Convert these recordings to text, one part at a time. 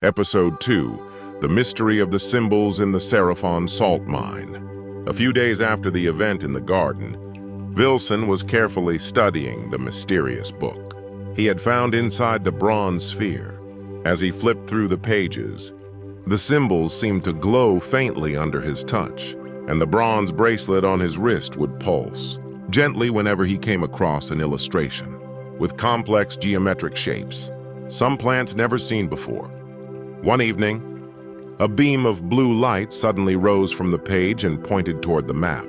Episode 2, The Mystery of the Symbols in the Seraphon Salt Mine. A few days after the event in the garden, Vilson was carefully studying the mysterious book he had found inside the bronze sphere. As he flipped through the pages, the symbols seemed to glow faintly under his touch, and the bronze bracelet on his wrist would pulse gently whenever he came across an illustration with complex geometric shapes, some plants never seen before. One evening, a beam of blue light suddenly rose from the page and pointed toward the map.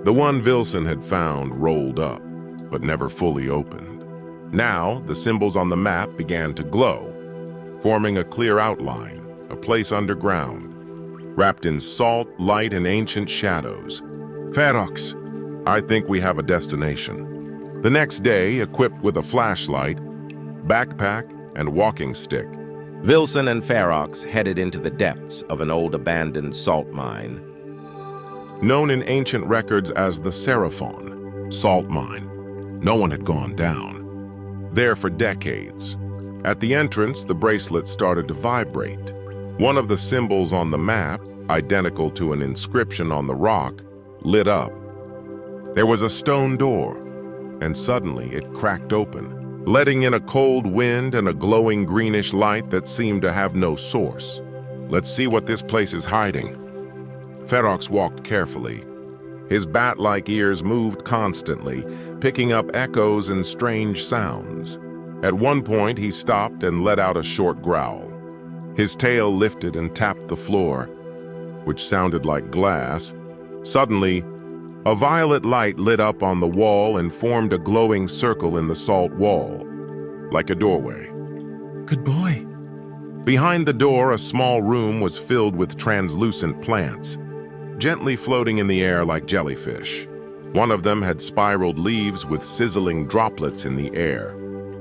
The one Vilson had found rolled up, but never fully opened. Now, the symbols on the map began to glow, forming a clear outline, a place underground, wrapped in salt, light, and ancient shadows. Ferox, I think we have a destination. The next day, equipped with a flashlight, backpack, and walking stick, Vilson and Ferox headed into the depths of an old abandoned salt mine. Known in ancient records as the Seraphon Salt Mine, no one had gone down. There for decades. At the entrance, the bracelet started to vibrate. One of the symbols on the map, identical to an inscription on the rock, lit up. There was a stone door, and suddenly it cracked open, letting in a cold wind and a glowing greenish light that seemed to have no source. Let's see what this place is hiding. Ferox walked carefully. His bat-like ears moved constantly, picking up echoes and strange sounds. At one point, he stopped and let out a short growl. His tail lifted and tapped the floor, which sounded like glass. Suddenly, a violet light lit up on the wall and formed a glowing circle in the salt wall, like a doorway. Good boy. Behind the door, a small room was filled with translucent plants, gently floating in the air like jellyfish. One of them had spiraled leaves with sizzling droplets in the air.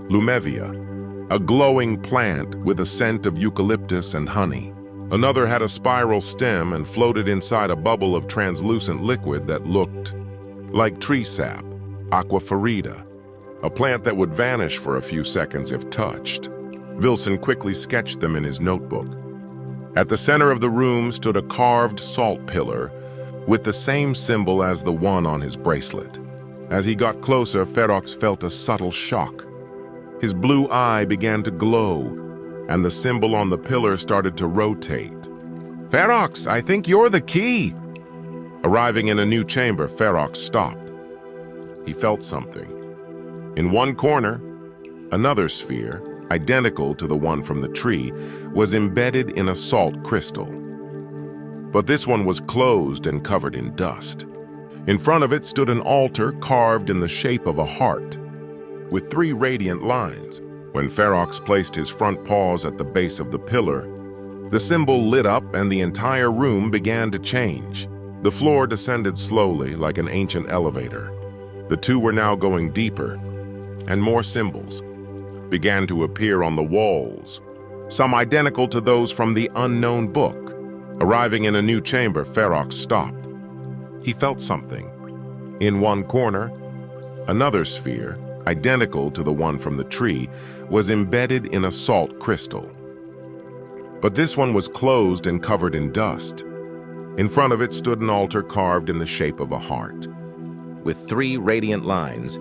Lumevia, a glowing plant with a scent of eucalyptus and honey. Another had a spiral stem and floated inside a bubble of translucent liquid that looked like tree sap, aquafarida, a plant that would vanish for a few seconds if touched. Vilson quickly sketched them in his notebook. At the center of the room stood a carved salt pillar with the same symbol as the one on his bracelet. As he got closer, Ferox felt a subtle shock. His blue eye began to glow, and the symbol on the pillar started to rotate. Ferox, I think you're the key. Arriving in a new chamber, Ferox stopped. He felt something. In one corner, another sphere, identical to the one from the tree, was embedded in a salt crystal. But this one was closed and covered in dust. In front of it stood an altar carved in the shape of a heart, with 3 radiant lines. When Ferox placed his front paws at the base of the pillar, the symbol lit up and the entire room began to change. The floor descended slowly like an ancient elevator. The two were now going deeper, and more symbols began to appear on the walls, some identical to those from the unknown book. Arriving in a new chamber, Ferox stopped. He felt something. In one corner, another sphere, identical to the one from the tree, was embedded in a salt crystal. But this one was closed and covered in dust. In front of it stood an altar carved in the shape of a heart, With 3 radiant lines,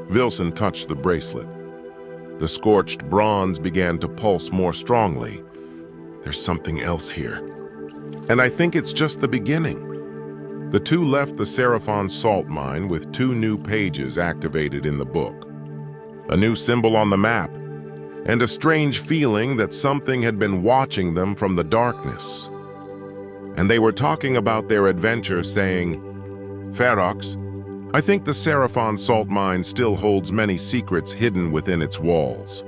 Vilson touched the bracelet. The scorched bronze began to pulse more strongly. There's something else here. And I think it's just the beginning. The two left the Seraphon Salt Mine with 2 new pages activated in the book. A new symbol on the map, and a strange feeling that something had been watching them from the darkness. And they were talking about their adventure, saying, Ferox, I think the Seraphon Salt Mine still holds many secrets hidden within its walls.